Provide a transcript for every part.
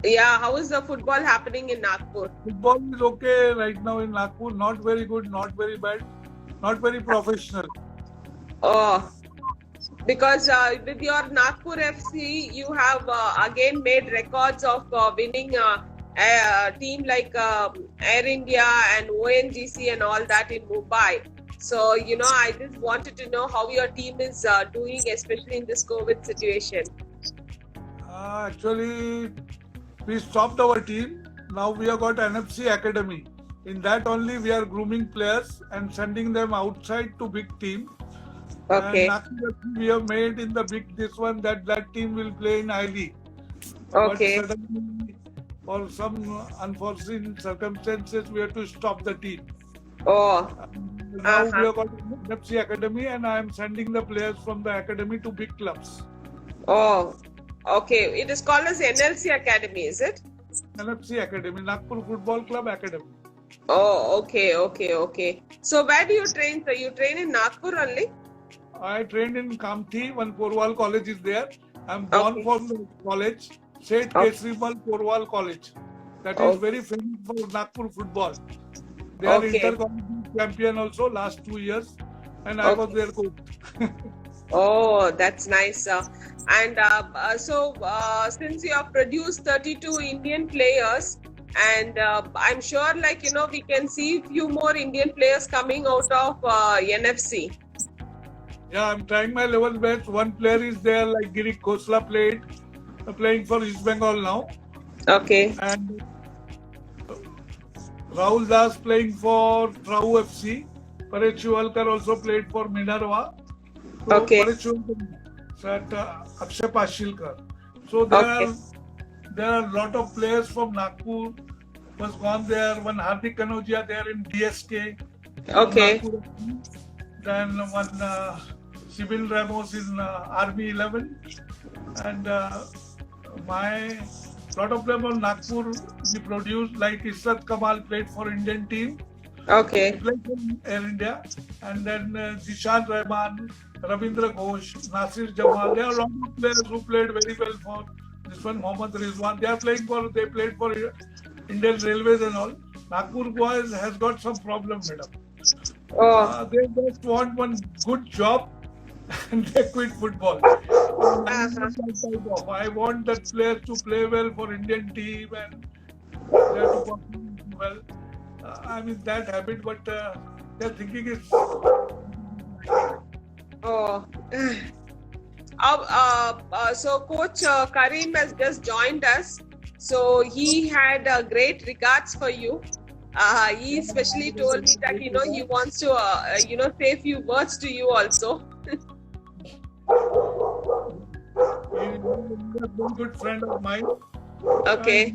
Yeah, how is the football happening in Nagpur? Football is okay right now in Nagpur. Not very good, not very bad, not very professional. Oh, because with your Nagpur FC, you have again made records of winning a team like Air India and ONGC and all that in Mumbai. So, I just wanted to know how your team is doing, especially in this COVID situation. Actually, we stopped our team. Now we have got NFC Academy. In that only we are grooming players and sending them outside to big team. Okay. And Nagpur we have made in the big this one that team will play in I-League. Okay. But suddenly, for some unforeseen circumstances, we have to stop the team. Oh. Now we have got NFC Academy, and I am sending the players from the academy to big clubs. Oh, okay. It is called as NLC Academy, is it? NFC Academy, Nagpur Football Club Academy. Oh, okay. So where do you train? So you train in Nagpur only? I trained in Kamti, one Porwal college is there. I'm born from the college, Seth Kesrimal Porwal College. That is very famous for Nagpur football. They are inter-college champion also last 2 years, and I was their coach. Oh, that's nice. And so since you have produced 32 Indian players, and I'm sure we can see few more Indian players coming out of NFC. Yeah, I'm trying my level best. One player is there, like Girik Khosla playing for East Bengal now. Okay. And Rahul Das playing for Trau FC. Paresh Shivalkar also played for Minerva. So okay. Paresh Shivalkar, Akshay Pashilkar. So there are a lot of players from Nagpur was gone there. One Hardik Kanodia there in DSK. Okay. Then one Sibyl Ramos in Army 11, and my lot of them on Nagpur we produced, like Israt Kamal played for Indian team. Okay. He played for Air India, and then Zishan Rahman, Ravindra Ghosh, Nasir Jamal. There are a lot of players who played very well for this one. Mohammad Rizwan. They played for Indian Railways and all. Nagpur boys has got some problem, madam. They just want one good job and they quit football. I want that players to play well for Indian team and they have to perform well. I'm in that habit, but their thinking is. So Coach Karim has just joined us. So he had great regards for you. He especially told me that he wants to say a few words to you also. He is a very good friend of mine. Okay.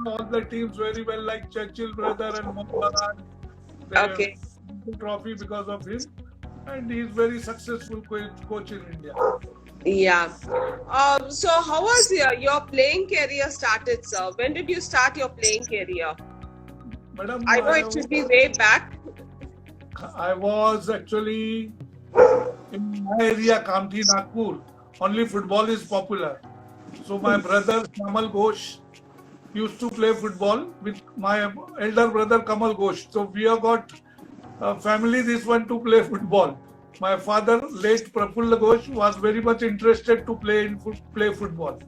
All the teams very well, like Churchill brother and Mohan. Okay. The trophy because of him, and he is very successful coach in India. Yeah. So how was your playing career started, sir? When did you start your playing career? Madam, I know it should be way back. I was actually in my area, Kamti, Nagpur. Only football is popular. So my brother Kamal Ghosh used to play football with my elder brother Kamal Ghosh. So we have got a family this one to play football. My father, late Prafulla Ghosh, was very much interested to play football.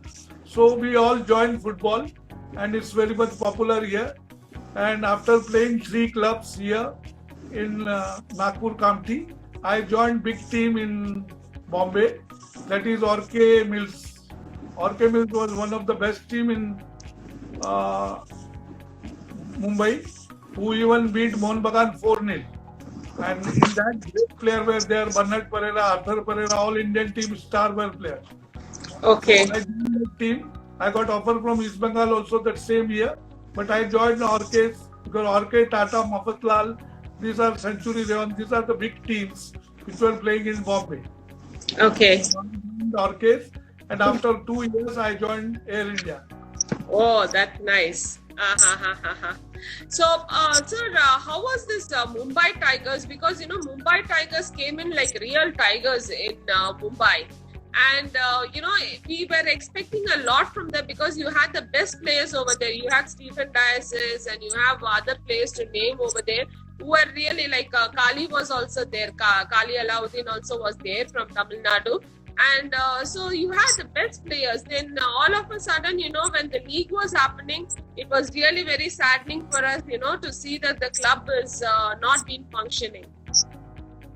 So we all joined football, and it's very much popular here. And after playing 3 clubs here in Nagpur Kamti, I joined big team in Bombay. That is Orke Mills. Orke Mills was one of the best team in Mumbai, who even beat Mohun Bagan 4-0. And in that, great player were there, Bernard Pereira, Arthur Pereira, all Indian team star were players. Okay. So I joined that team. I got offer from East Bengal also that same year. But I joined Orke because Orke, Tata, Mafatlal, these are Century Leon, these are the big teams which were playing in Bombay. Okay. Orke, and after 2 years I joined Air India. Oh, that's nice. So, sir, how was this Mumbai Tigers? Because Mumbai Tigers came in like real tigers in Mumbai. And we were expecting a lot from them because you had the best players over there. You had Stephen Dias and you have other players to name over there who were really like Kali was also there. Kali Alauddin also was there from Tamil Nadu. And so you had the best players. Then all of a sudden, when the league was happening, it was really very saddening for us, to see that the club is not been functioning.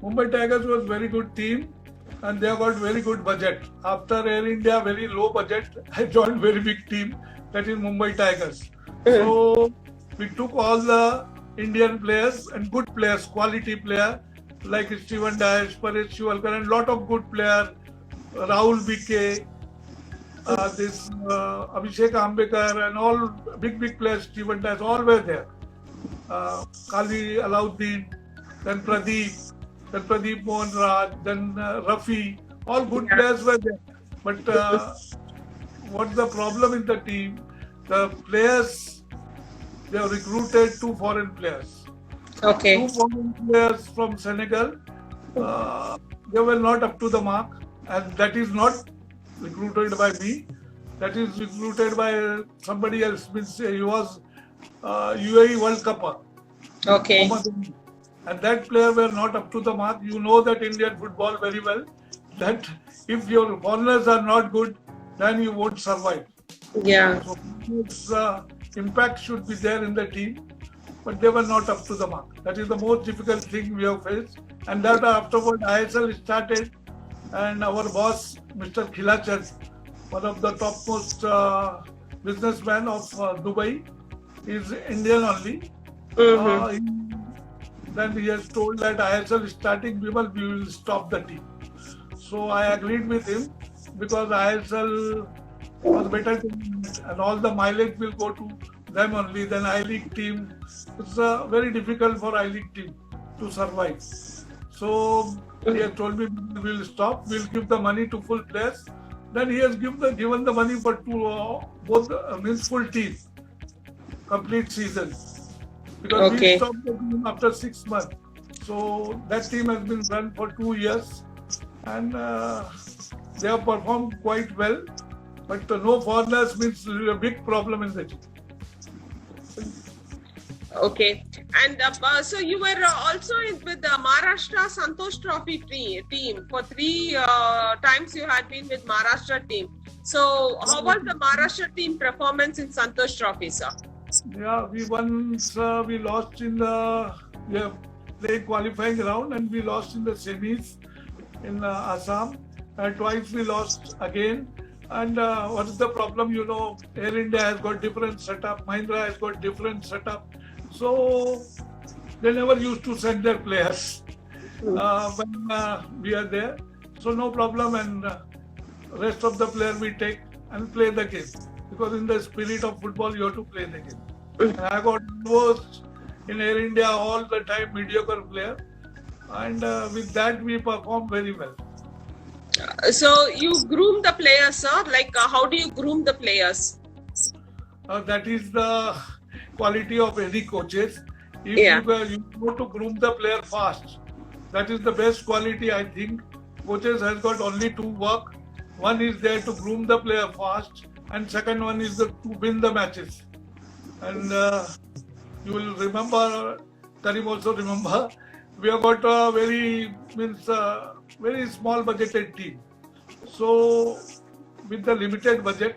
Mumbai Tigers was very good team and they have got very good budget. After Air India, very low budget, I joined very big team, that is Mumbai Tigers. So we took all the Indian players and good players, quality player like Stephen Dias, Paresh Shivalkar and lot of good player, Rahul BK, Abhishek Ambekar and all big players, Stephen Dias, all were there. Kali Alauddin, then Pradeep Mohan Raj, then Rafi, all good players were there. But what's the problem in the team? The players, they have recruited 2 foreign players. Okay. 2 foreign players from Senegal, they were not up to the mark, and that is not recruited by me. That is recruited by somebody else. Means he was UAE World Cupper. Okay. And that player were not up to the mark. You know that Indian football very well, that if your foreigners are not good, then you won't survive. Yeah. So its impact should be there in the team, but they were not up to the mark. That is the most difficult thing we have faced. And that afterward ISL started, and our boss, Mr. Khilachand, one of the topmost businessmen of Dubai, is Indian only. Then he has told that ISL is starting, we will stop the team. So I agreed with him because ISL was better team and all the mileage will go to them only. Then I-League team, it's very difficult for I-League team to survive. So he has told me we will stop, we will give the money to full players. Then he has given the money for both full team, complete season. Because we stopped the team after 6 months. So that team has been run for 2 years and they have performed quite well. But no foreigners means a big problem in the team. Okay. And so you were also with the Maharashtra Santosh Trophy team. For 3 times you had been with Maharashtra team. So how was the Maharashtra team performance in Santosh Trophy, sir? Yeah, we lost in the playing qualifying round and we lost in the semis in Assam. Twice we lost again. And what is the problem? Air India has got different setup, Mahindra has got different setup. So they never used to send their players when we are there. So no problem, and rest of the player we take and play the game. Because in the spirit of football, you have to play the game. And I got most in Air India all the time mediocre player, and with that we perform very well. So you groom the players, sir? Like how do you groom the players? That is the quality of any coaches. If you go to groom the player fast, that is the best quality I think. Coaches has got only 2 work. One is there to groom the player fast, and second one is to win the matches. And you will remember, Karim also remember, we have got a very small budgeted team. So with the limited budget,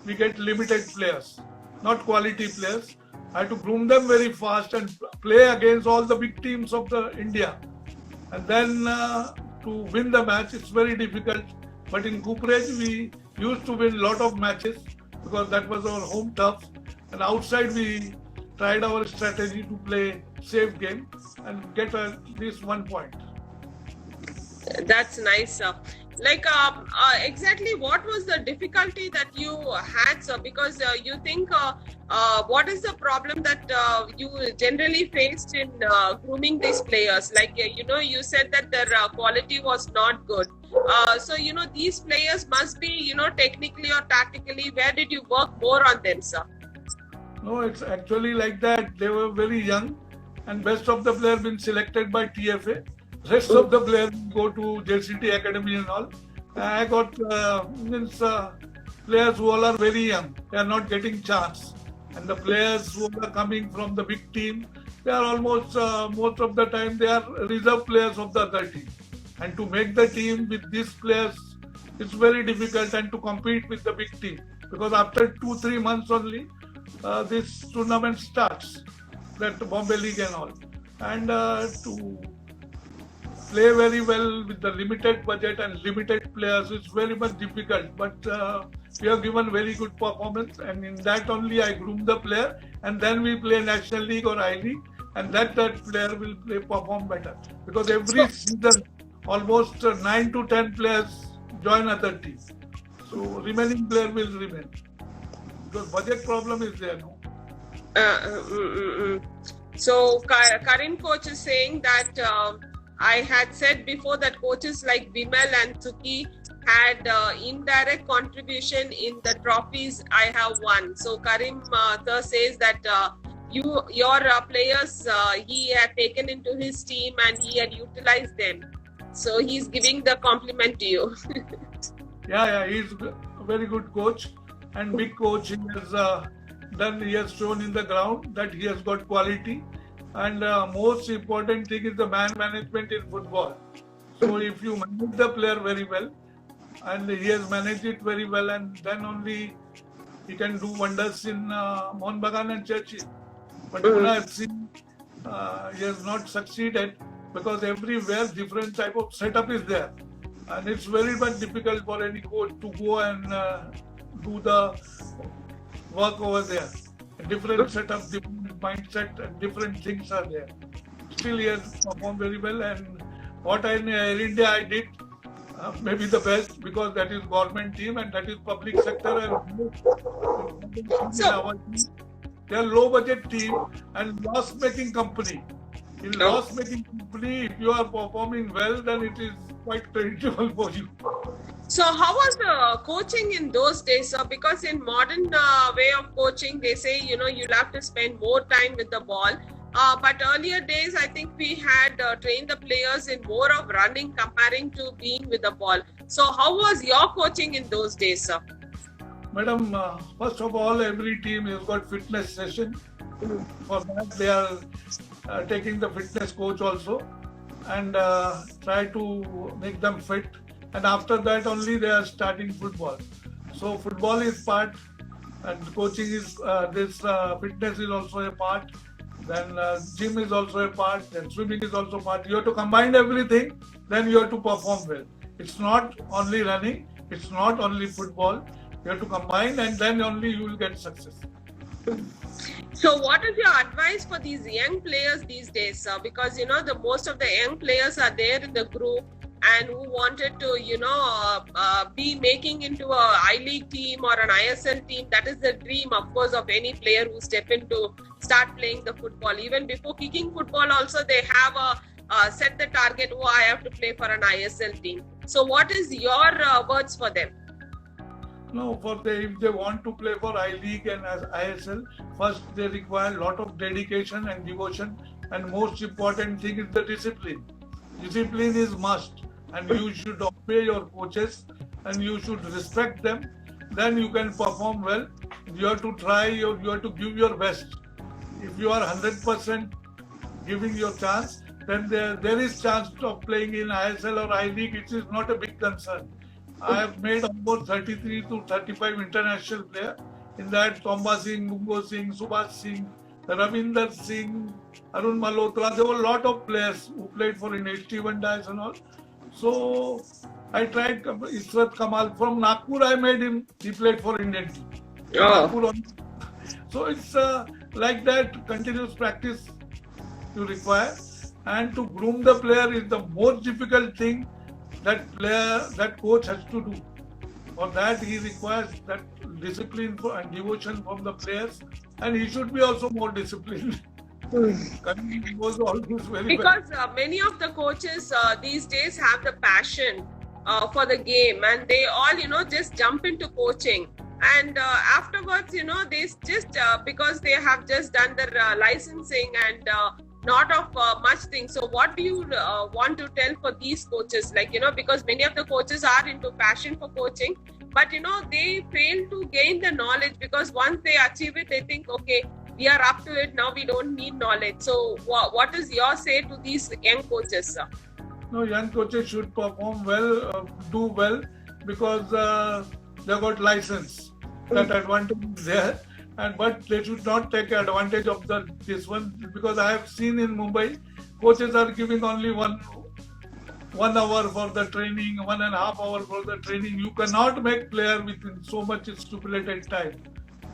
we get limited players, not quality players. I have to groom them very fast and play against all the big teams of India. And then to win the match, it's very difficult. But in Cooperage, we used to win a lot of matches because that was our home turf. And outside, we tried our strategy to play safe game and get at least 1 point. That's nice, sir. Like exactly what was the difficulty that you had, sir? Because you think what is the problem that you generally faced in grooming these players? Like you said that their quality was not good. So these players must be technically or tactically. Where did you work more on them, sir? No, it's actually like that. They were very young, and best of the players been selected by TFA. Rest of the players go to JCT Academy and all. I got players who all are very young. They are not getting chance, and the players who are coming from the big team, they are almost most of the time they are reserve players of the other team. And to make the team with these players, it's very difficult, and to compete with the big team, because after 2-3 months only, this tournament starts, that Bombay League and all, and to play very well with the limited budget and limited players is very much difficult. But we have given very good performance, and in that only I groom the player, and then we play National League or I League, and that player will perform better, because every season almost 9 to 10 players join other teams. So remaining player will remain, because budget problem is there. No? So Karim coach is saying that I had said before that coaches like Bimal and Suki had indirect contribution in the trophies I have won. So Karim sir says that your players he had taken into his team and he had utilized them. So he's giving the compliment to you. Yeah, he's a very good coach and big coach. He has shown in the ground that he has got quality. And most important thing is the man management in football. So if you manage the player very well, and he has managed it very well, and then only he can do wonders in Mohun Bagan and Churchill. But Pune FC, he has not succeeded, because everywhere different type of setup is there, and it's very much difficult for any coach to go and do the work over there. A different setup, different mindset, and different things are there. Still, he has performed very well, and what in Air India I did, maybe the best, because that is government team and that is public sector, and So, they are low budget team and loss making company. In loss making company, if you are performing well, then it is quite creditable for you. so how was the coaching in those days, sir? Because in modern way of coaching, they say, you'll have to spend more time with the ball. But earlier days, I think we had trained the players in more of running comparing to being with the ball. So how was your coaching in those days, sir? Madam, first of all, every team has got fitness session. For that, they are taking the fitness coach also, and try to make them fit. And after that only they are starting football. So football is part, and coaching is fitness is also a part. Then gym is also a part. Then swimming is also part. You have to combine everything. Then you have to perform well. It's not only running. It's not only football. You have to combine, and then only you will get success. So what is your advice for these young players these days, sir? Because the most of the young players are there in the group and who wanted to be making into a I-League team or an ISL team. That is the dream, of course, of any player who step into start playing the football. Even before kicking football also, they have set the target, I have to play for an ISL team. So what is your words for them? No, if they want to play for I-League and as ISL, first they require a lot of dedication and devotion, and most important thing is the discipline. Discipline is must, and you should obey your coaches and you should respect them. Then you can perform well. You have to try, you have to give your best. If you are 100% giving your chance, then there is chance of playing in ISL or I-League. It is not a big concern. I have made almost 33 to 35 international players. In that, Tomba Singh, Mungo Singh, Subhash Singh, Ravinder Singh, Arun Malhotra. There were a lot of players who played for HT Vandais and all. So I tried Israt Kamal. From Nagpur, I made him. He played for Indian team. Oh. So it's like that, continuous practice you require. And to groom the player is the most difficult thing that coach has to do. For that, he requires that discipline and devotion from the players, and he should be also more disciplined. Because many of the coaches these days have the passion for the game, and they all just jump into coaching, and afterwards they just because they have just done their licensing and not of much things. So what do you want to tell for these coaches? Like, because many of the coaches are into passion for coaching, but they fail to gain the knowledge, because once they achieve it, they think, okay, we are up to it now, we don't need knowledge. So what is your say to these young coaches, sir? No, young coaches should perform well, do well, because they got license. That advantage is there, but they should not take advantage of this one, because I have seen in Mumbai, coaches are giving only 1 hour for the training, 1.5 hours for the training. You cannot make player within so much stipulated time.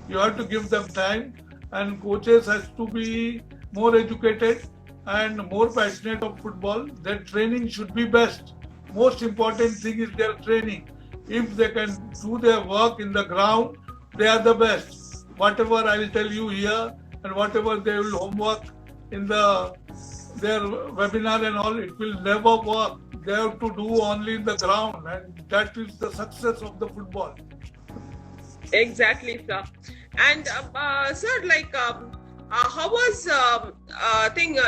You have to give them time, and coaches has to be more educated and more passionate of football. Their training should be best. Most important thing is their training. If they can do their work in the ground, they are the best. Whatever I will tell you here and whatever they will homework in their webinar and all, it will never work. They have to do only in the ground, and that is the success of the football. Exactly, sir. And sir, like, how was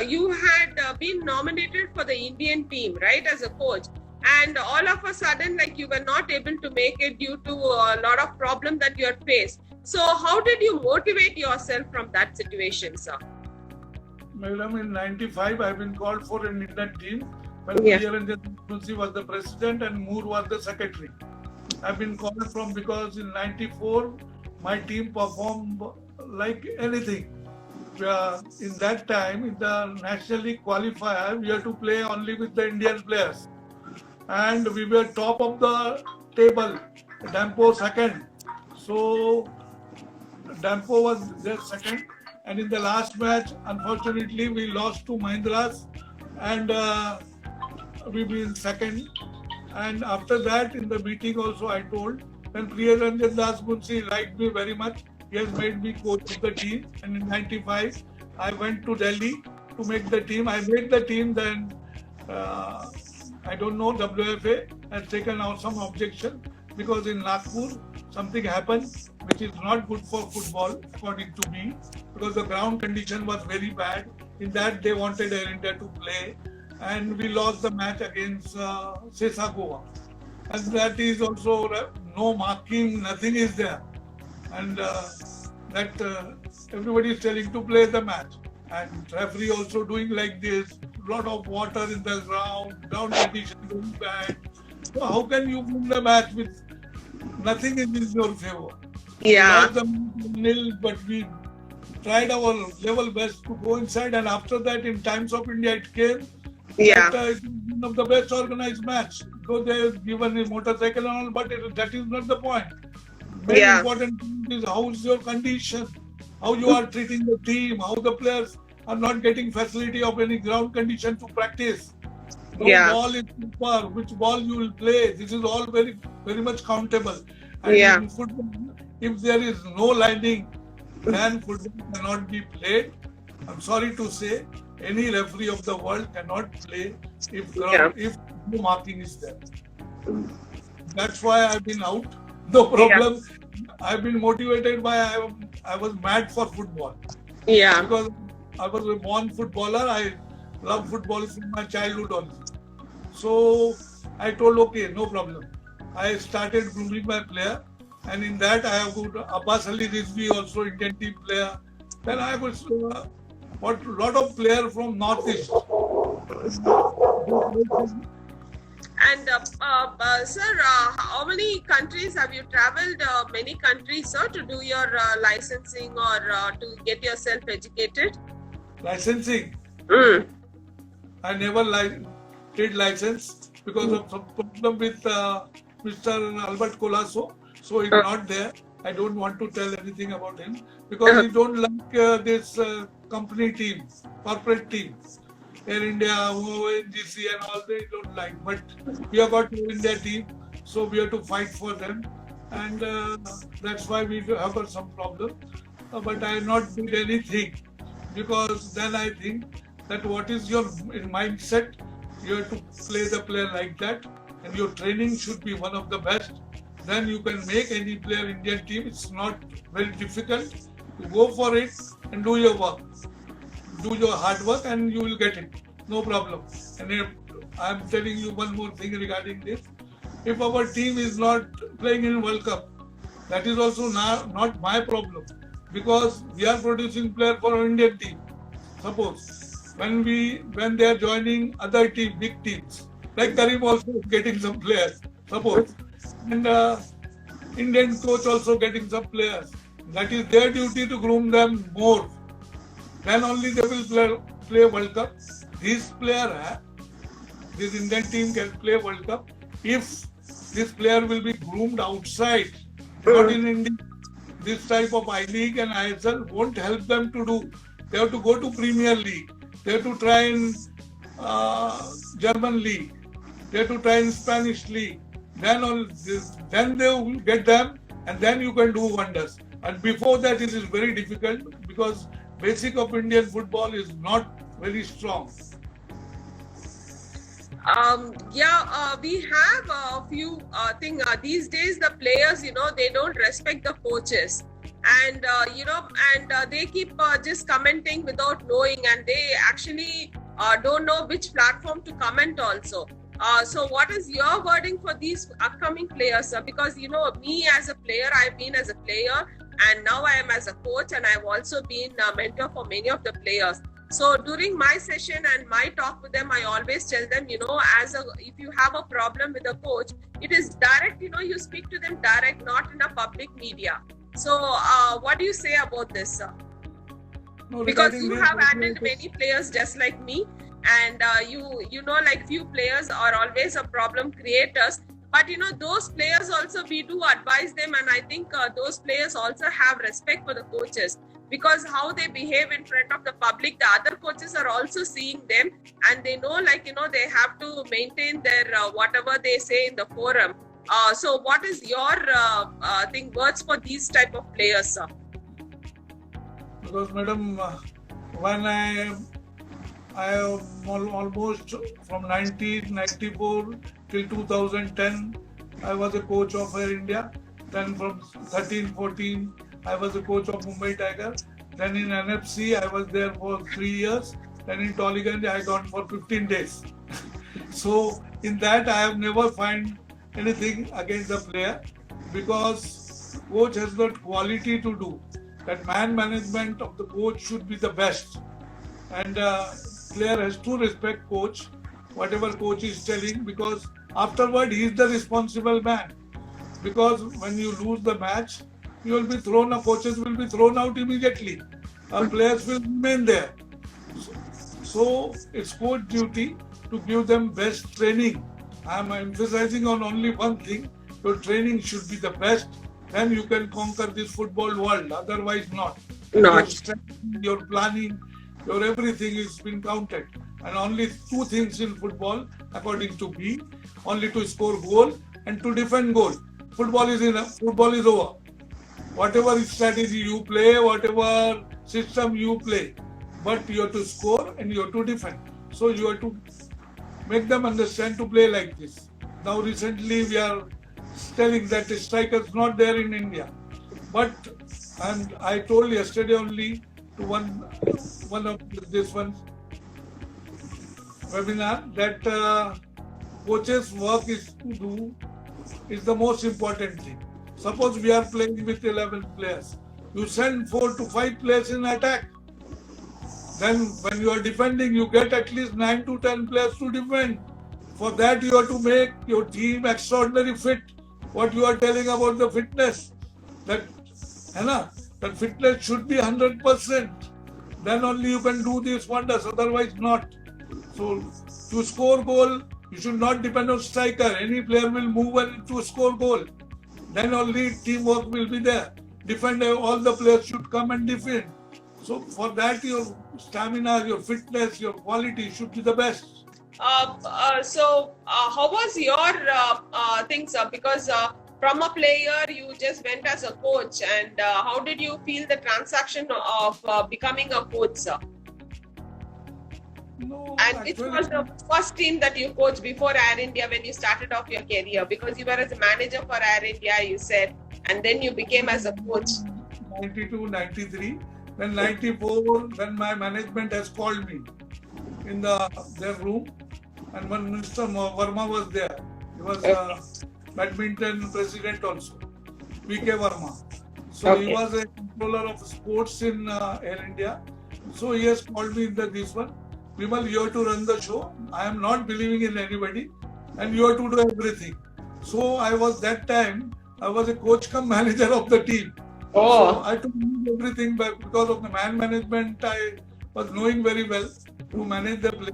you had been nominated for the Indian team, right, as a coach, and all of a sudden, like, you were not able to make it due to a lot of problems that you had faced. So how did you motivate yourself from that situation, sir? Madam, in '95, I've been called for an Indian team when Yeah. Priyaranjan Munshi was the president and Moore was the secretary. I've been called from because in '94, my team performed like anything. In that time, in the National League qualifier, we had to play only with the Indian players. And we were top of the table, Dampo second. So Dampo was their second. And in the last match, unfortunately, we lost to Mahindras, and we been second. And after that, in the meeting also, I told, when Priyaranjan Das Munshi liked me very much, he has made me coach of the team. And in '95, I went to Delhi to make the team. I made the team. Then I don't know, WFA has taken out some objection, because in Nagpur something happened which is not good for football, according to me, because the ground condition was very bad. In that, they wanted Air India to play, and we lost the match against Sesa Goa. And that is also no marking, nothing is there. And that everybody is telling to play the match. And referee also doing like this, lot of water in the ground condition very bad. So how can you win the match with nothing in your favor? Yeah. We lost the nil, but we tried our level best to go inside. And after that, in Times of India, it came. Yeah. It is one of the best organized match. Though they have given a motorcycle and all, but that is not the point. Very important thing is how is your condition, how you are treating the team, how the players are not getting facility of any ground condition to practice. No ball is super, which ball you will play. This is all very, very much countable. And in football, if there is no lining, then football cannot be played. I'm sorry to say, any referee of the world cannot play if no marking is there. That's why I've been out. No problem. I've been motivated by I was mad for football. Yeah. Because I was a born footballer. I love football from my childhood only. So I told, okay, no problem. I started grooming my player, and in that I have got Abbas Ali Rizvi, also Indian team player. Then I was what lot of players from Northeast. And sir, how many countries have you traveled? Many countries, sir, to do your licensing or to get yourself educated? Licensing? I never did license because of some problem with Mr. Albert Colasso. So he's not there. I don't want to tell anything about him because he don't like this company team, corporate team. Air India, ONGC and all, they don't like. But we have got Air India team, so we have to fight for them. And that's why we have got some problem. But I have not did anything because then I think that what is your mindset, you have to play the player like that and your training should be one of the best. Then you can make any player Indian team. It's not very difficult. You go for it and do your work. do your hard work and you will get it. No problem. And if, I'm telling you one more thing regarding this. If our team is not playing in World Cup, that is also not my problem, because we are producing players for our Indian team. Suppose when they are joining other team, big teams, like Karim also is getting some players. Suppose, and Indian coach also getting some players. That is their duty to groom them more. Then only they will play World Cup. This player, this Indian team can play World Cup if this player will be groomed outside, not in India. This type of I-League and ISL won't help them to do. They have to go to Premier League. They have to try in German League. They have to try in Spanish League. Then they will get them, and then you can do wonders. And before that, it is very difficult because basic of Indian football is not very strong. We have a few things. These days, the players, they don't respect the coaches. And, they keep just commenting without knowing, and they actually don't know which platform to comment also. So what is your wording for these upcoming players? Because, me as a player, I've been as a player, and now I am as a coach, and I've also been a mentor for many of the players. So during my session and my talk with them, I always tell them, if you have a problem with a coach, it is direct, you speak to them direct, not in a public media. So what do you say about this, sir? No, because you have handled many players just like me, and few players are always a problem creators. But those players also, we do advise them, and I think those players also have respect for the coaches, because how they behave in front of the public, the other coaches are also seeing them, and they know, they have to maintain their whatever they say in the forum. So what is your words for these type of players, sir? Because, madam, when I almost from 1994 till 2010, I was a coach of Air India. Then from 13-14, I was a coach of Mumbai Tiger. Then in NFC, I was there for 3 years. Then in Tollygunge, I gone for 15 days. So in that, I have never find anything against the player, because coach has the quality to do. That man management of the coach should be the best. And player has to respect coach, whatever coach is telling, because afterward he is the responsible man. Because when you lose the match, you will be thrown out, coaches will be thrown out immediately. Our players will remain there. So it's coach duty to give them best training. I am emphasizing on only one thing: your training should be the best. Then you can conquer this football world. Otherwise, not. Your planning, your everything is been counted. And only two things in football, according to me: only to score goal and to defend goal. Football is over. Whatever strategy you play, whatever system you play, but you have to score and you have to defend. So you have to make them understand to play like this. Now recently we are telling that the strikers not there in India, but and I told yesterday only to one of this one webinar that coaches' work is the most important thing. Suppose we are playing with 11 players, you send 4 to 5 players in attack. Then when you are defending, you get at least 9 to 10 players to defend. For that, you have to make your team extraordinarily fit. What you are telling about the fitness, that fitness should be 100%. Then only you can do these wonders, otherwise not. So to score goal, you should not depend on striker. Any player will move and to score goal. Then only teamwork will be there. Defend, all the players should come and defend. So for that, your stamina, your fitness, your quality should be the best. So how was your things? Because from a player, you just went as a coach, and how did you feel the transaction of becoming a coach, sir? No, and it was the first team that you coached before Air India when you started off your career, because you were as a manager for Air India, you said, and then you became as a coach. 92, 93, Then 94, then my management has called me in their room, and when Mr. Verma was there, he was badminton president also, VK Verma. So he was a controller of sports in Air India. So he has called me in this one. Vimal, you have to run the show. I am not believing in anybody, and you have to do everything. So I was that time, I was a coach cum manager of the team. So I took everything, but because of the management, I was knowing very well to manage the play,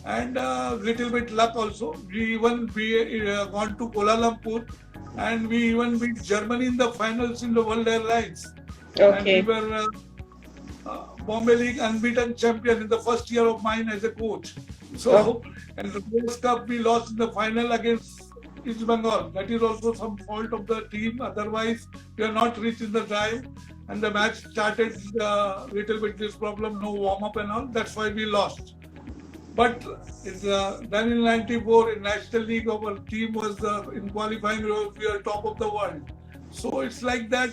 and little bit luck also. We even gone to Kuala Lumpur, and we even beat Germany in the finals in the World Airlines. And we were Bombay League unbeaten champion in the first year of mine as a coach. So, and the World Cup we lost in the final against East Bengal. That is also some fault of the team. Otherwise, we are not reached in the time. And the match started little bit this problem, no warm up and all. That's why we lost. But then in '94 in National League, our team was in qualifying. We are top of the world. So it's like that.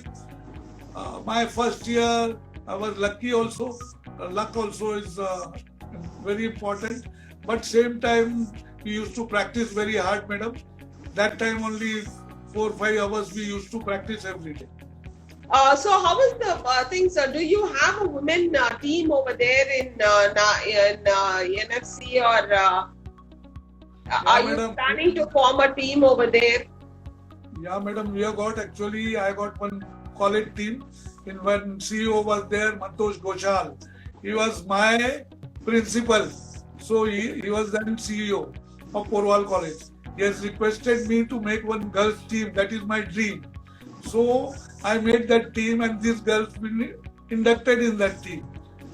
My first year, I was lucky also. Luck also is very important. But same time, we used to practice very hard, madam. That time only 4 or 5 hours we used to practice every day. So how is the things? Do you have a women team over there in NFC, or are you planning to form a team over there? Yeah, madam, we have got, actually, I got one college team. In when CEO was there, Mantosh Goshal. He was my principal. So he was then CEO of Porwal College. He has requested me to make one girls team. That is my dream. So I made that team, and these girls been inducted in that team.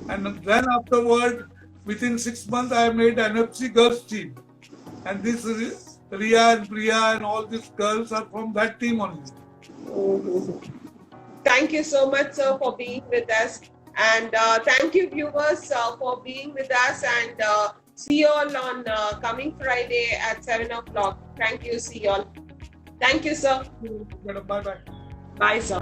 And then afterward, within 6 months, I made NFC girls team. And this Ria and Priya and all these girls are from that team only. Thank you so much, sir, for being with us. And thank you, viewers, for being with us. And see you all on coming Friday at 7 o'clock. Thank you. See you all. Thank you, sir. Bye-bye. Bye, sir.